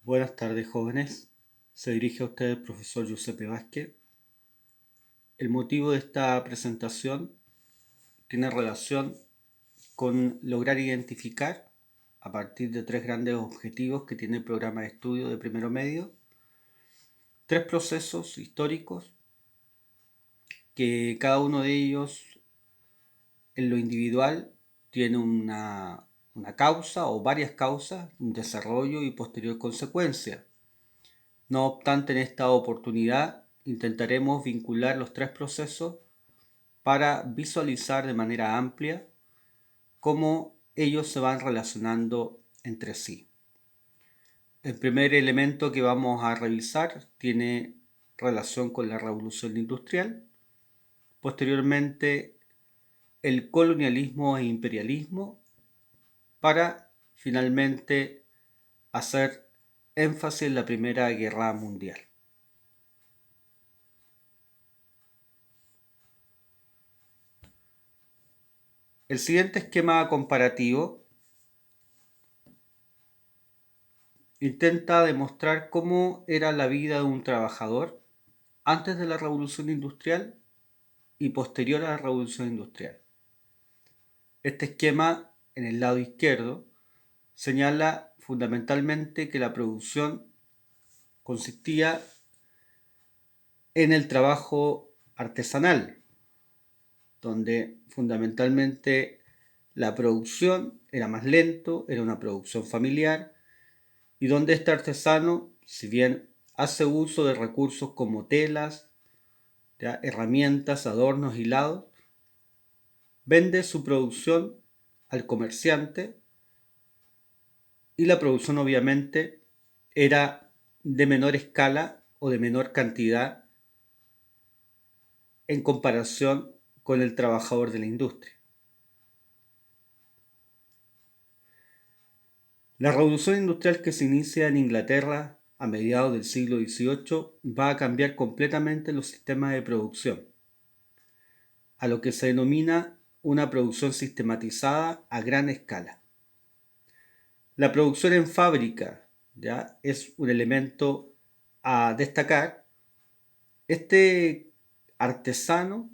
Buenas tardes, jóvenes. Se dirige a usted el profesor Giuseppe Vázquez. El motivo de esta presentación tiene relación con lograr identificar, a partir de tres grandes objetivos que tiene el programa de estudio de primero medio, tres procesos históricos que cada uno de ellos en lo individual tiene una causa o varias causas, un desarrollo y posterior consecuencia. No obstante, en esta oportunidad intentaremos vincular los tres procesos para visualizar de manera amplia cómo ellos se van relacionando entre sí. El primer elemento que vamos a revisar tiene relación con la revolución industrial, posteriormente el colonialismo e imperialismo, para finalmente hacer énfasis en la Primera Guerra Mundial. El siguiente esquema comparativo intenta demostrar cómo era la vida de un trabajador antes de la Revolución Industrial y posterior a la Revolución Industrial. Este esquema, en el lado izquierdo, señala fundamentalmente que la producción consistía en el trabajo artesanal, donde fundamentalmente la producción era más lento, era una producción familiar, y donde este artesano, si bien hace uso de recursos como telas, ¿ya?, herramientas, adornos, hilados, vende su producción al comerciante, y la producción obviamente era de menor escala o de menor cantidad en comparación con el trabajador de la industria. La revolución industrial que se inicia en Inglaterra a mediados del siglo XVIII va a cambiar completamente los sistemas de producción, a lo que se denomina una producción sistematizada a gran escala. La producción en fábrica, ¿ya?, es un elemento a destacar. Este artesano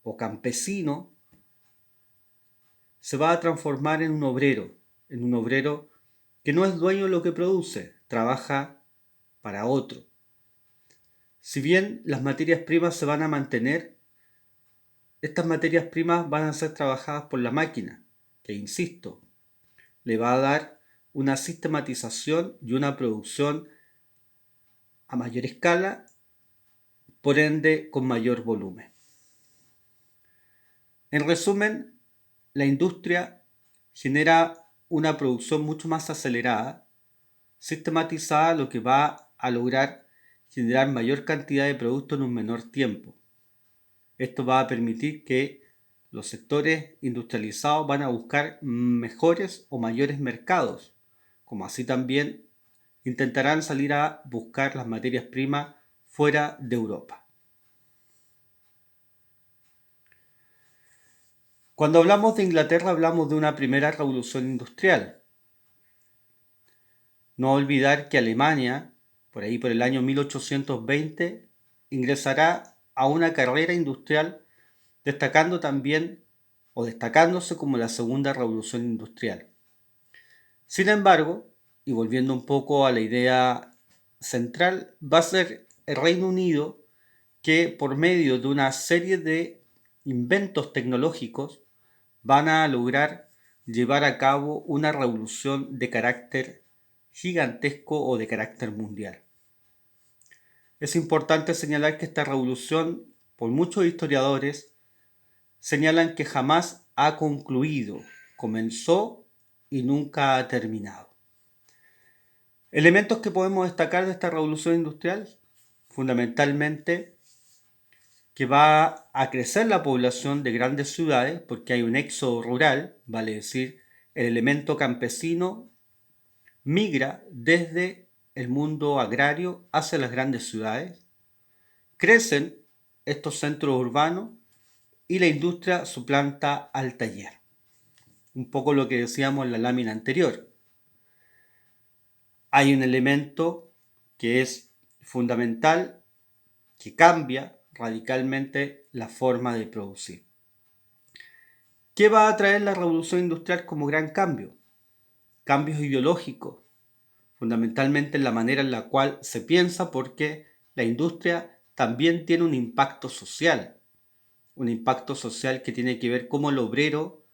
o campesino se va a transformar en un obrero que no es dueño de lo que produce, trabaja para otro. Si bien las materias primas se van a mantener, estas materias primas van a ser trabajadas por la máquina, que insisto, le va a dar una sistematización y una producción a mayor escala, por ende con mayor volumen. En resumen, la industria genera una producción mucho más acelerada, sistematizada, lo que va a lograr generar mayor cantidad de productos en un menor tiempo. Esto va a permitir que los sectores industrializados van a buscar mejores o mayores mercados, como así también intentarán salir a buscar las materias primas fuera de Europa. Cuando hablamos de Inglaterra hablamos de una primera revolución industrial. No olvidar que Alemania, por ahí por el año 1820, ingresará a una carrera industrial destacándose como la segunda revolución industrial. Sin embargo, y volviendo un poco a la idea central, va a ser el Reino Unido que, por medio de una serie de inventos tecnológicos, van a lograr llevar a cabo una revolución de carácter gigantesco o de carácter mundial. Es importante señalar que esta revolución, por muchos historiadores, señalan que jamás ha concluido, comenzó y nunca ha terminado. Elementos que podemos destacar de esta revolución industrial, fundamentalmente que va a crecer la población de grandes ciudades porque hay un éxodo rural, vale decir, el elemento campesino migra desde el mundo agrario hacia las grandes ciudades, crecen estos centros urbanos y la industria suplanta al taller. Un poco lo que decíamos en la lámina anterior. hay un elemento que es fundamental, que cambia radicalmente la forma de producir. ¿Qué va a traer la revolución industrial como gran cambio? Cambios ideológicos, fundamentalmente en la manera en la cual se piensa, porque la industria también tiene un impacto social que tiene que ver cómo el obrero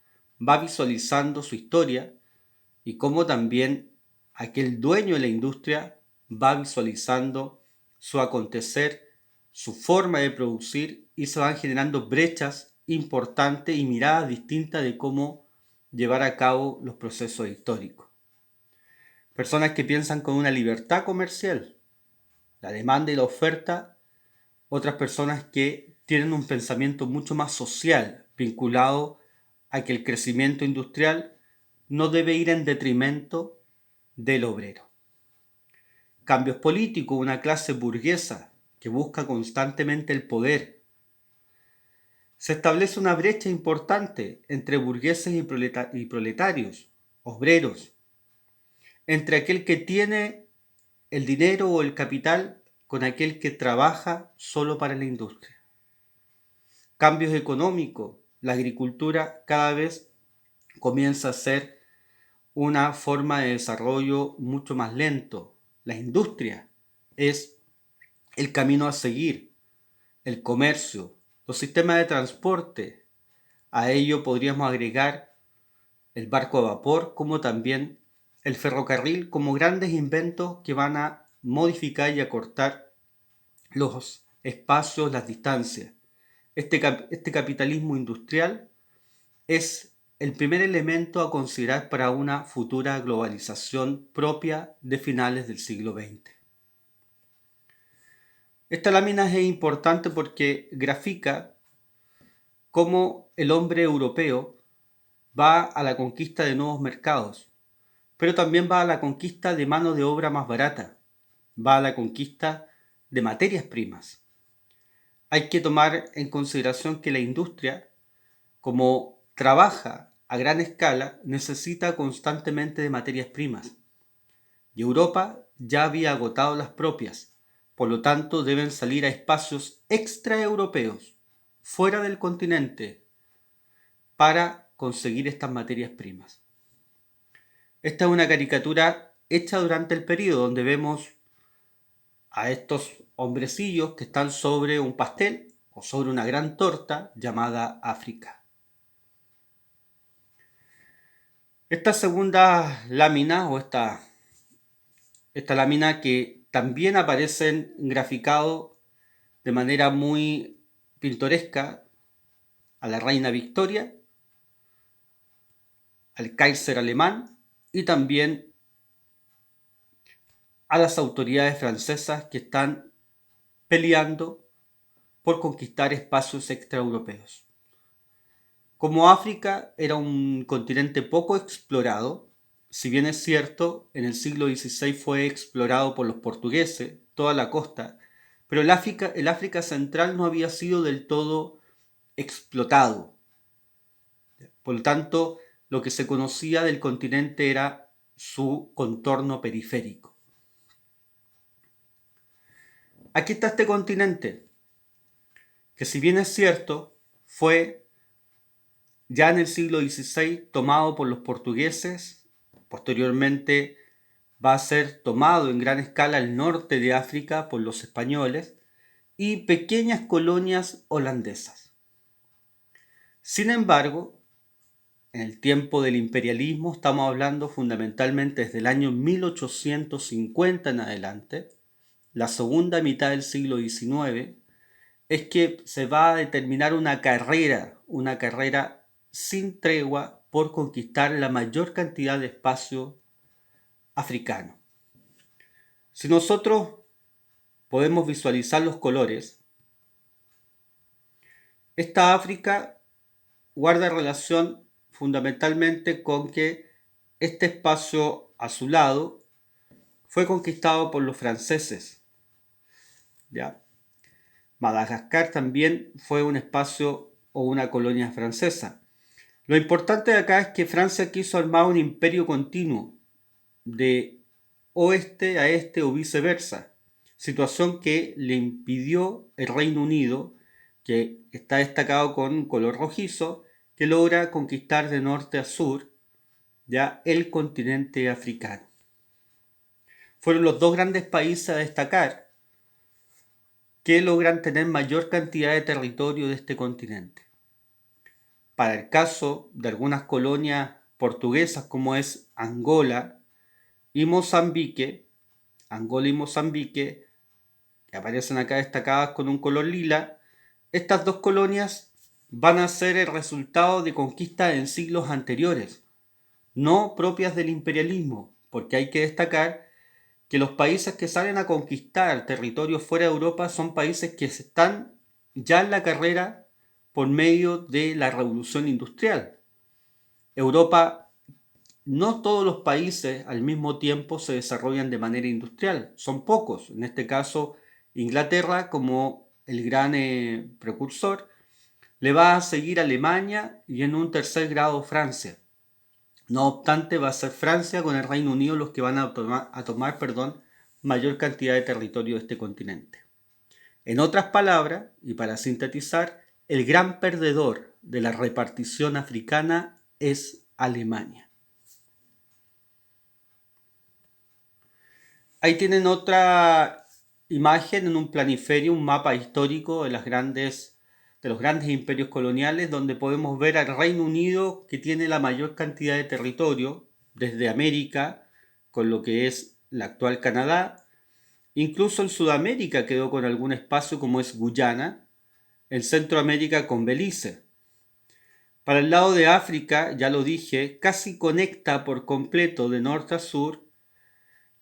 va visualizando su historia y cómo también aquel dueño de la industria va visualizando su acontecer, su forma de producir, y se van generando brechas importantes y miradas distintas de cómo llevar a cabo los procesos históricos. Personas que piensan con una libertad comercial, la demanda y la oferta; otras personas que tienen un pensamiento mucho más social, vinculado a que el crecimiento industrial no debe ir en detrimento del obrero. Cambios políticos, una clase burguesa que busca constantemente el poder. Se establece una brecha importante entre burgueses y proletarios, obreros, entre aquel que tiene el dinero o el capital con aquel que trabaja solo para la industria. Cambios económicos, la agricultura cada vez comienza a ser una forma de desarrollo mucho más lento. La industria es el camino a seguir, el comercio, los sistemas de transporte. A ello podríamos agregar el barco a vapor, como también el ferrocarril, como grandes inventos que van a modificar y acortar los espacios, las distancias. Este capitalismo industrial es el primer elemento a considerar para una futura globalización propia de finales del siglo XX. Esta lámina es importante porque grafica cómo el hombre europeo va a la conquista de nuevos mercados, pero también va a la conquista de mano de obra más barata, va a la conquista de materias primas. Hay que tomar en consideración que la industria, como trabaja a gran escala, necesita constantemente de materias primas. Y Europa ya había agotado las propias, por lo tanto deben salir a espacios extraeuropeos, fuera del continente, para conseguir estas materias primas. Esta es una caricatura hecha durante el periodo donde vemos a estos hombrecillos que están sobre un pastel o sobre una gran torta llamada África. Esta segunda lámina, o esta lámina, que también aparece graficado de manera muy pintoresca a la reina Victoria, al Kaiser alemán y también a las autoridades francesas que están peleando por conquistar espacios extraeuropeos. Como África era un continente poco explorado, si bien es cierto, en el siglo XVI fue explorado por los portugueses, toda la costa, pero el África central no había sido del todo explotado. Por lo tanto, lo que se conocía del continente era su contorno periférico. Aquí está este continente, que si bien es cierto, fue ya en el siglo XVI tomado por los portugueses. Posteriormente va a ser tomado en gran escala el norte de África por los españoles y pequeñas colonias holandesas. Sin embargo, en el tiempo del imperialismo, estamos hablando fundamentalmente desde el año 1850 en adelante, la segunda mitad del siglo XIX, es que se va a determinar una carrera sin tregua por conquistar la mayor cantidad de espacio africano. Si nosotros podemos visualizar los colores, esta África guarda relación fundamentalmente con que este espacio azulado fue conquistado por los franceses. ¿Ya? Madagascar también fue un espacio o una colonia francesa. Lo importante de acá es que Francia quiso armar un imperio continuo de oeste a este o viceversa, situación que le impidió el Reino Unido, que está destacado con un color rojizo, que logra conquistar de norte a sur ya el continente africano. Fueron los dos grandes países a destacar que logran tener mayor cantidad de territorio de este continente. Para el caso de algunas colonias portuguesas como es Angola y Mozambique, que aparecen acá destacadas con un color lila, estas dos colonias van a ser el resultado de conquistas en siglos anteriores, no propias del imperialismo, porque hay que destacar que los países que salen a conquistar territorios fuera de Europa son países que están ya en la carrera por medio de la revolución industrial. Europa, no todos los países al mismo tiempo se desarrollan de manera industrial, son pocos. En este caso, Inglaterra como el gran precursor, le va a seguir Alemania y en un tercer grado Francia. No obstante, va a ser Francia con el Reino Unido los que van a tomar mayor cantidad de territorio de este continente. En otras palabras, y para sintetizar, el gran perdedor de la repartición africana es Alemania. Ahí tienen otra imagen en un planiferio, un mapa histórico de los grandes imperios coloniales, donde podemos ver al Reino Unido, que tiene la mayor cantidad de territorio desde América, con lo que es la actual Canadá. Incluso en Sudamérica quedó con algún espacio como es Guyana, en Centroamérica con Belice. Para el lado de África, ya lo dije, casi conecta por completo de norte a sur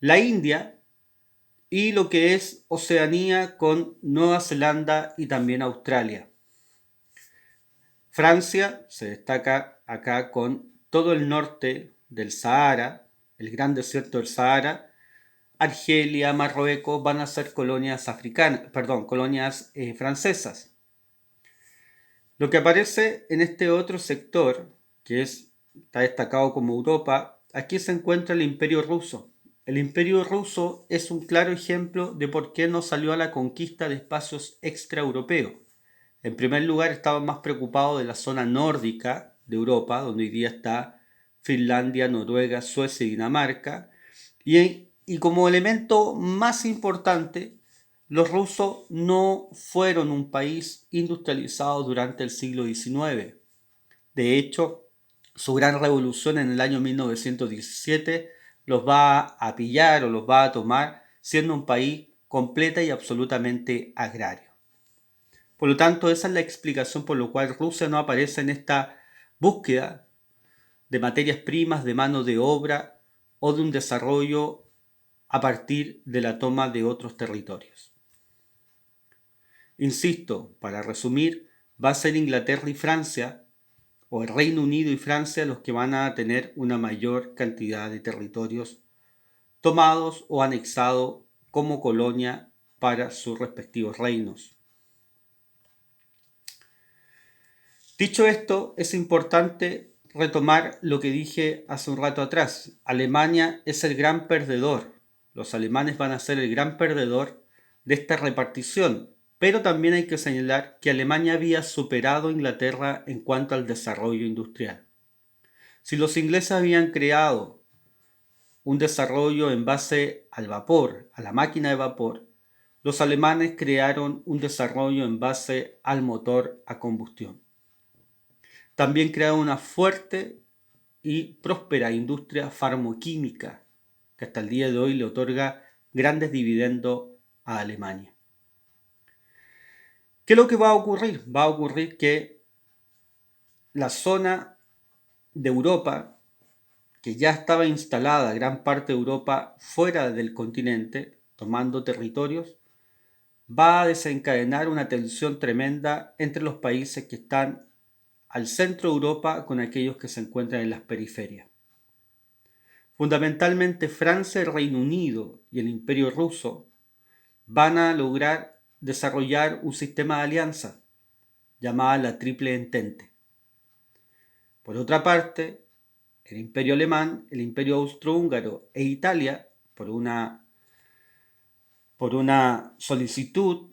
la India y lo que es Oceanía con Nueva Zelanda y también Australia. Francia se destaca acá con todo el norte del Sahara, el gran desierto del Sahara. Argelia, Marruecos van a ser colonias francesas. Lo que aparece en este otro sector, que está destacado como Europa, aquí se encuentra el Imperio Ruso. El Imperio Ruso es un claro ejemplo de por qué no salió a la conquista de espacios extraeuropeos. En primer lugar, estaban más preocupados de la zona nórdica de Europa, donde hoy día está Finlandia, Noruega, Suecia y Dinamarca. Y como elemento más importante, los rusos no fueron un país industrializado durante el siglo XIX. De hecho, su gran revolución en el año 1917 los va a pillar o los va a tomar siendo un país completa y absolutamente agrario. Por lo tanto, esa es la explicación por la cual Rusia no aparece en esta búsqueda de materias primas, de mano de obra o de un desarrollo a partir de la toma de otros territorios. Insisto, para resumir, va a ser Inglaterra y Francia, o el Reino Unido y Francia, los que van a tener una mayor cantidad de territorios tomados o anexados como colonia para sus respectivos reinos. Dicho esto, es importante retomar lo que dije hace un rato atrás. Alemania es el gran perdedor. Los alemanes van a ser el gran perdedor de esta repartición. Pero también hay que señalar que Alemania había superado a Inglaterra en cuanto al desarrollo industrial. Si los ingleses habían creado un desarrollo en base al vapor, a la máquina de vapor, los alemanes crearon un desarrollo en base al motor a combustión. También crearon una fuerte y próspera industria farmoquímica que hasta el día de hoy le otorga grandes dividendos a Alemania. ¿Qué es lo que va a ocurrir? Va a ocurrir que la zona de Europa, que ya estaba instalada, gran parte de Europa fuera del continente, tomando territorios, va a desencadenar una tensión tremenda entre los países que están al centro de Europa con aquellos que se encuentran en las periferias. Fundamentalmente Francia, el Reino Unido y el Imperio Ruso van a lograr desarrollar un sistema de alianza llamada la Triple Entente. Por otra parte, el Imperio Alemán, el Imperio Austrohúngaro e Italia por una solicitud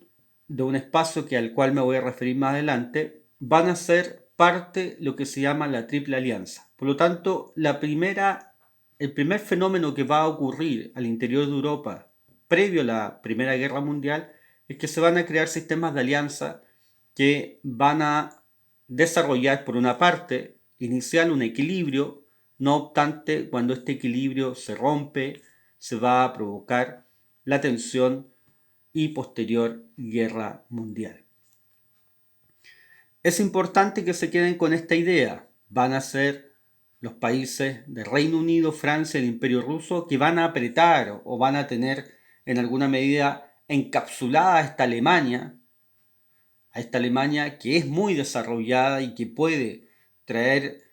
de un espacio al cual me voy a referir más adelante, van a ser parte de lo que se llama la Triple Alianza. Por lo tanto, el primer fenómeno que va a ocurrir al interior de Europa previo a la Primera Guerra Mundial es que se van a crear sistemas de alianza que van a desarrollar, por una parte, inicial un equilibrio. No obstante, cuando este equilibrio se rompe, se va a provocar la tensión y posterior guerra mundial. Es importante que se queden con esta idea. Van a ser los países de Reino Unido, Francia, el Imperio Ruso, que van a apretar o van a tener en alguna medida encapsulada a esta Alemania que es muy desarrollada y que puede traer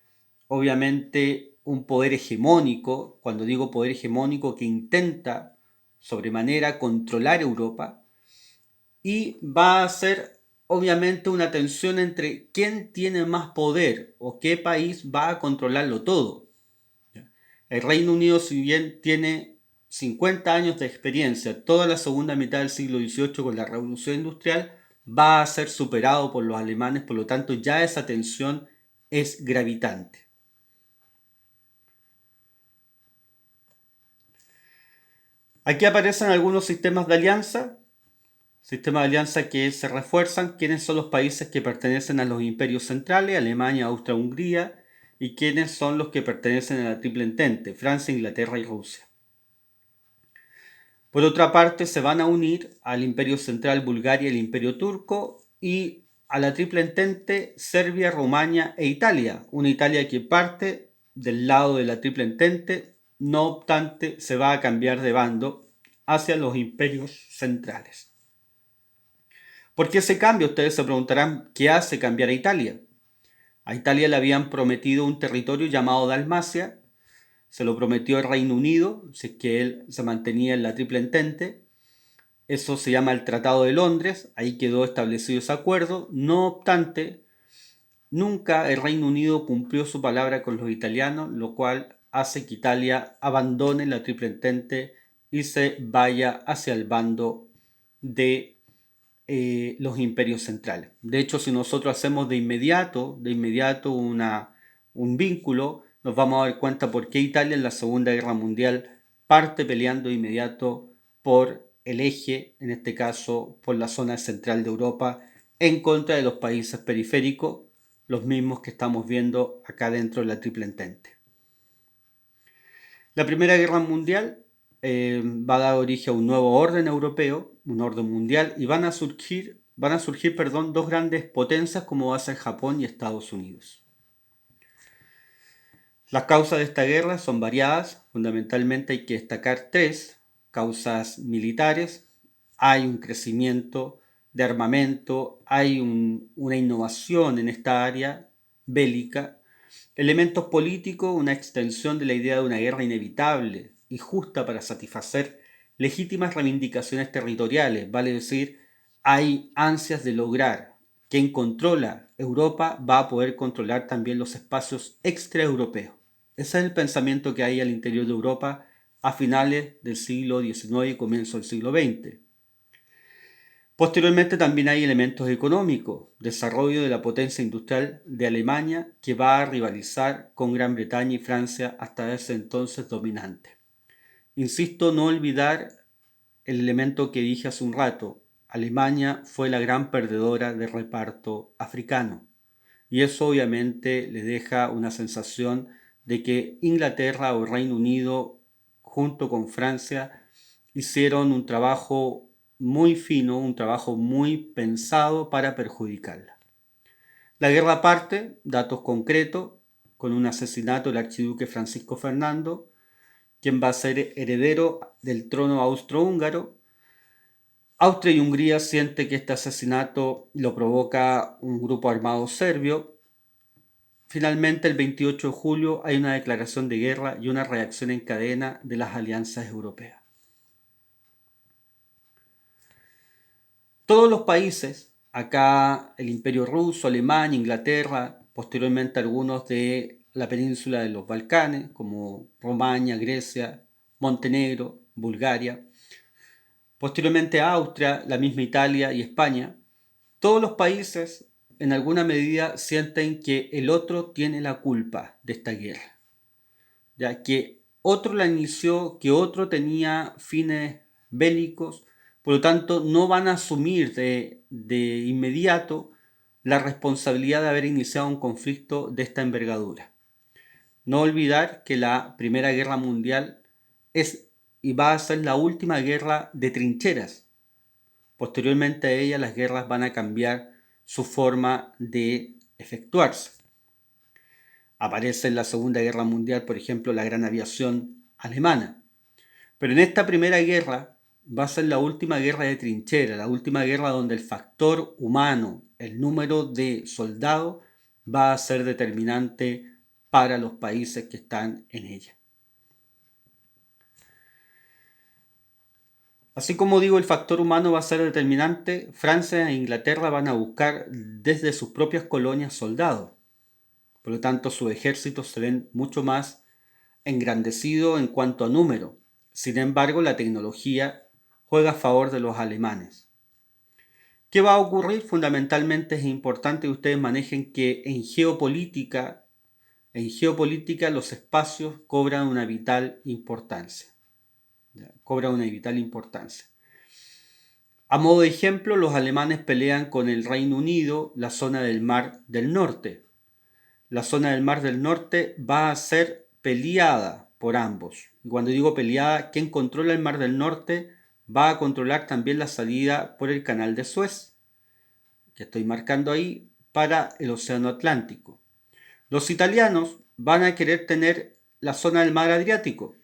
obviamente un poder hegemónico. Cuando digo poder hegemónico, que intenta sobremanera controlar Europa, y va a ser obviamente una tensión entre quién tiene más poder o qué país va a controlarlo todo. El Reino Unido, si bien tiene 50 años de experiencia, toda la segunda mitad del siglo XVIII con la Revolución Industrial, va a ser superado por los alemanes, por lo tanto ya esa tensión es gravitante. Aquí aparecen algunos sistemas de alianza que se refuerzan. ¿Quiénes son los países que pertenecen a los imperios centrales? Alemania, Austria, Hungría. ¿Y quiénes son los que pertenecen a la Triple Entente? Francia, Inglaterra y Rusia. Por otra parte, se van a unir al Imperio Central Bulgaria y el Imperio Turco, y a la Triple Entente Serbia, Rumania e Italia. Una Italia que parte del lado de la Triple Entente, no obstante se va a cambiar de bando hacia los imperios centrales. ¿Por qué ese cambio? Ustedes se preguntarán, ¿qué hace cambiar a Italia? A Italia le habían prometido un territorio llamado Dalmacia. Se lo prometió el Reino Unido, si es que él se mantenía en la Triple Entente. Eso se llama el Tratado de Londres, ahí quedó establecido ese acuerdo. No obstante, nunca el Reino Unido cumplió su palabra con los italianos, lo cual hace que Italia abandone la Triple Entente y se vaya hacia el bando de los imperios centrales. De hecho, si nosotros hacemos de inmediato un vínculo, nos vamos a dar cuenta por qué Italia en la Segunda Guerra Mundial parte peleando de inmediato por el eje, en este caso por la zona central de Europa, en contra de los países periféricos, los mismos que estamos viendo acá dentro de la Triple Entente. La Primera Guerra Mundial va a dar origen a un nuevo orden europeo, un orden mundial, y van a surgir dos grandes potencias como va a ser Japón y Estados Unidos. Las causas de esta guerra son variadas. Fundamentalmente hay que destacar tres causas militares. Hay un crecimiento de armamento, hay una innovación en esta área bélica. Elementos políticos, una extensión de la idea de una guerra inevitable y justa para satisfacer legítimas reivindicaciones territoriales, vale decir, hay ansias de lograr. Quien controla Europa va a poder controlar también los espacios extraeuropeos. Ese es el pensamiento que hay al interior de Europa a finales del siglo XIX y comienzo del siglo XX. Posteriormente también hay elementos económicos, desarrollo de la potencia industrial de Alemania, que va a rivalizar con Gran Bretaña y Francia, hasta ese entonces dominante. Insisto, no olvidar el elemento que dije hace un rato: Alemania fue la gran perdedora del reparto africano, y eso obviamente le deja una sensación de que Inglaterra o Reino Unido junto con Francia hicieron un trabajo muy fino, un trabajo muy pensado para perjudicarla. La guerra parte, datos concretos, con un asesinato del archiduque Francisco Fernando, quien va a ser heredero del trono austrohúngaro. Austria y Hungría sienten que este asesinato lo provoca un grupo armado serbio. Finalmente, el 28 de julio hay una declaración de guerra y una reacción en cadena de las alianzas europeas. Todos los países, acá el Imperio Ruso, Alemania, Inglaterra, posteriormente algunos de la península de los Balcanes, como Rumania, Grecia, Montenegro, Bulgaria, posteriormente Austria, la misma Italia y España. Todos los países en alguna medida sienten que el otro tiene la culpa de esta guerra, ya que otro la inició, que otro tenía fines bélicos, por lo tanto no van a asumir de inmediato la responsabilidad de haber iniciado un conflicto de esta envergadura. No olvidar que la Primera Guerra Mundial es y va a ser la última guerra de trincheras. Posteriormente a ella las guerras van a cambiar su forma de efectuarse. Aparece en la Segunda Guerra Mundial, por ejemplo, la gran aviación alemana. Pero en esta Primera Guerra va a ser la última guerra de trinchera, la última guerra donde el factor humano, el número de soldados, va a ser determinante para los países que están en ella. Así como digo, el factor humano va a ser determinante, Francia e Inglaterra van a buscar desde sus propias colonias soldados. Por lo tanto, sus ejércitos se ven mucho más engrandecidos en cuanto a número. Sin embargo, la tecnología juega a favor de los alemanes. ¿Qué va a ocurrir? Fundamentalmente es importante que ustedes manejen que en geopolítica los espacios cobran una vital importancia. A modo de ejemplo, los alemanes pelean con el Reino Unido la zona del Mar del Norte. La zona del Mar del Norte va a ser peleada por ambos. Y cuando digo peleada, quien controla el Mar del Norte va a controlar también la salida por el Canal de Suez, que estoy marcando ahí, para el Océano Atlántico. Los italianos van a querer tener la zona del Mar Adriático.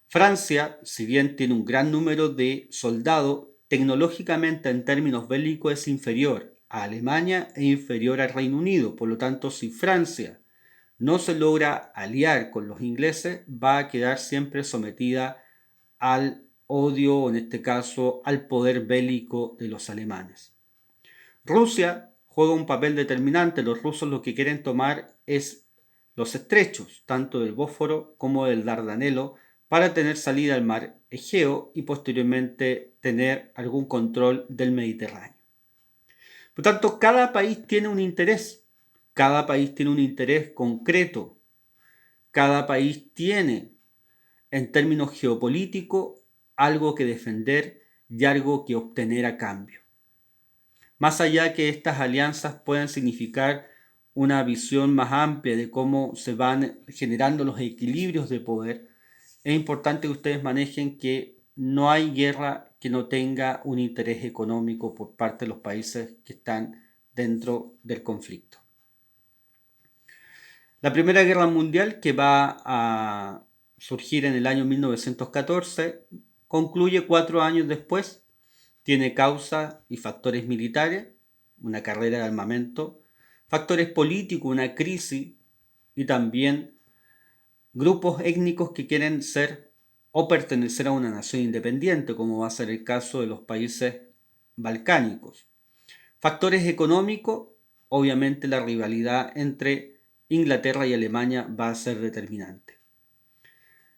Francia, si bien tiene un gran número de soldados, tecnológicamente en términos bélicos es inferior a Alemania e inferior al Reino Unido. Por lo tanto, si Francia no se logra aliar con los ingleses, va a quedar siempre sometida al odio, o en este caso al poder bélico de los alemanes. Rusia juega un papel determinante. Los rusos lo que quieren tomar es los estrechos, tanto del Bósforo como del Dardanelo, para tener salida al mar Egeo y posteriormente tener algún control del Mediterráneo. Por tanto, cada país tiene un interés concreto, cada país tiene, en términos geopolíticos, algo que defender y algo que obtener a cambio. Más allá que estas alianzas puedan significar una visión más amplia de cómo se van generando los equilibrios de poder, es importante que ustedes manejen que no hay guerra que no tenga un interés económico por parte de los países que están dentro del conflicto. La Primera Guerra Mundial, que va a surgir en el año 1914, concluye 4 años después, tiene causa y factores militares, una carrera de armamento, factores políticos, una crisis y también grupos étnicos que quieren ser o pertenecer a una nación independiente, como va a ser el caso de los países balcánicos. Factores económicos, obviamente la rivalidad entre Inglaterra y Alemania va a ser determinante.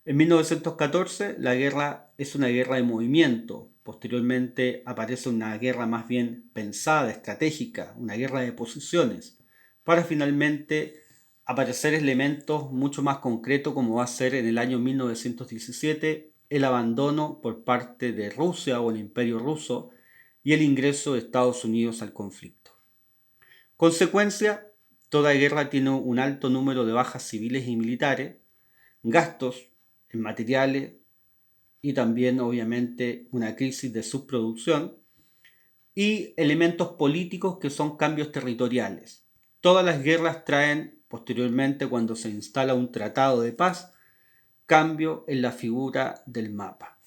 En 1914 la guerra es una guerra de movimiento, posteriormente aparece una guerra más bien pensada, estratégica, una guerra de posiciones, para finalmente aparecer elementos mucho más concretos como va a ser en el año 1917 el abandono por parte de Rusia o el Imperio Ruso y el ingreso de Estados Unidos al conflicto. Consecuencia, toda guerra tiene un alto número de bajas civiles y militares, gastos en materiales y también obviamente una crisis de subproducción y elementos políticos que son cambios territoriales. Todas las guerras traen posteriormente, cuando se instala un tratado de paz, cambio en la figura del mapa.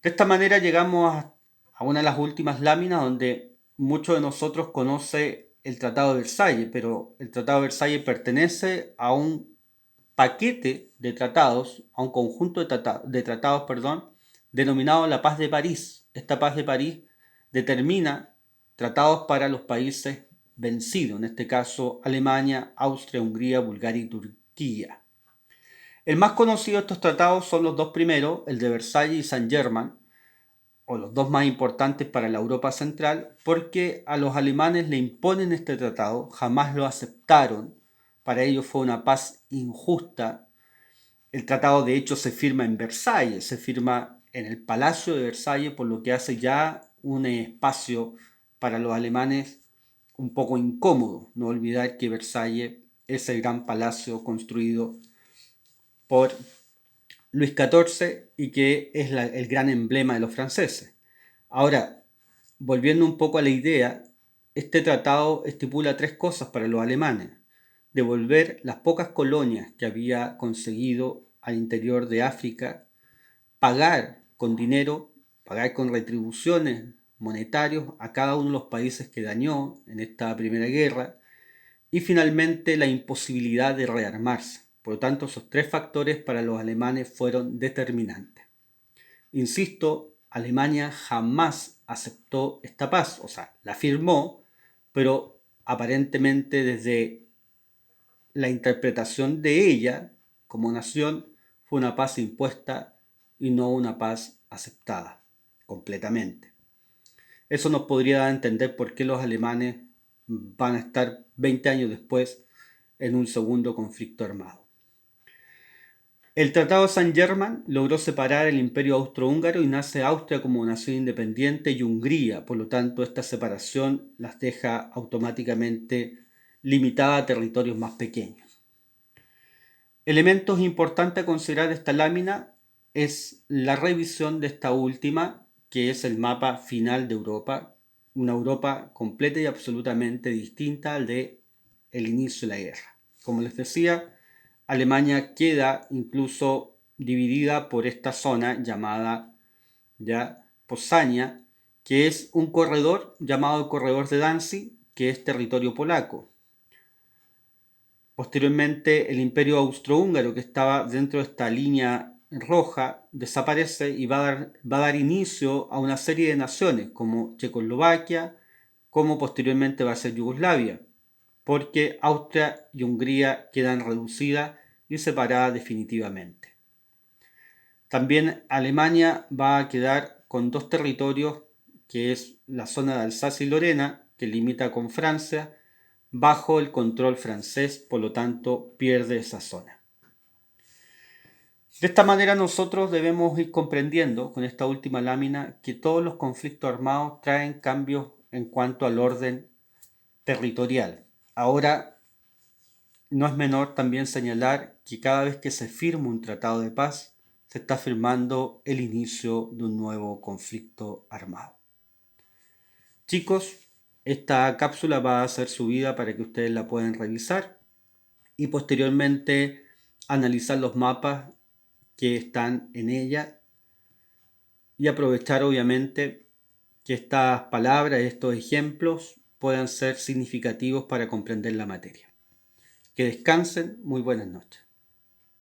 De esta manera llegamos a una de las últimas láminas donde muchos de nosotros conocen el Tratado de Versalles, pero el Tratado de Versalles pertenece a un paquete de tratados, a un conjunto de tratados, denominado la Paz de París. Esta Paz de París determina tratados para los países vencidos, en este caso Alemania, Austria, Hungría, Bulgaria y Turquía. El más conocido de estos tratados son los dos primeros, el de Versalles y Saint-Germain, o los dos más importantes para la Europa central, porque a los alemanes le imponen este tratado, jamás lo aceptaron, para ellos fue una paz injusta. El tratado de hecho se firma en Versalles, se firma en el Palacio de Versalles, por lo que hace ya un espacio para los alemanes un poco incómodo. No olvidar que Versalles es el gran palacio construido por Luis XIV y que es el gran emblema de los franceses. Ahora, volviendo un poco a la idea, este tratado estipula tres cosas para los alemanes: devolver las pocas colonias que había conseguido al interior de África, pagar con dinero, pagar con retribuciones monetarios a cada uno de los países que dañó en esta primera guerra, y finalmente la imposibilidad de rearmarse. Por lo tanto, esos tres factores para los alemanes fueron determinantes. Insisto, Alemania jamás aceptó esta paz, o sea, la firmó, pero aparentemente desde la interpretación de ella como nación fue una paz impuesta y no una paz aceptada completamente. Eso nos podría dar a entender por qué los alemanes van a estar 20 años después en un segundo conflicto armado. El Tratado de Saint-Germain logró separar el Imperio Austrohúngaro y nace Austria como nación independiente y Hungría. Por lo tanto, esta separación las deja automáticamente limitada a territorios más pequeños. Elementos importantes a considerar de esta lámina es la revisión de esta última, que es el mapa final de Europa, una Europa completa y absolutamente distinta al de el inicio de la guerra. Como les decía, Alemania queda incluso dividida por esta zona llamada ya Poznania, que es un corredor llamado el corredor de Danzig, que es territorio polaco. Posteriormente, el imperio austrohúngaro, que estaba dentro de esta línea roja, desaparece y va a dar inicio a una serie de naciones como Checoslovaquia, como posteriormente va a ser Yugoslavia, porque Austria y Hungría quedan reducidas y separadas definitivamente. También Alemania va a quedar con dos territorios, que es la zona de Alsacia y Lorena, que limita con Francia, bajo el control francés, por lo tanto pierde esa zona. De esta manera nosotros debemos ir comprendiendo con esta última lámina que todos los conflictos armados traen cambios en cuanto al orden territorial. Ahora, no es menor también señalar que cada vez que se firma un tratado de paz, se está firmando el inicio de un nuevo conflicto armado. Chicos, esta cápsula va a ser subida para que ustedes la puedan revisar y posteriormente analizar los mapas que están en ella y aprovechar obviamente que estas palabras, estos ejemplos puedan ser significativos para comprender la materia. Que descansen, muy buenas noches.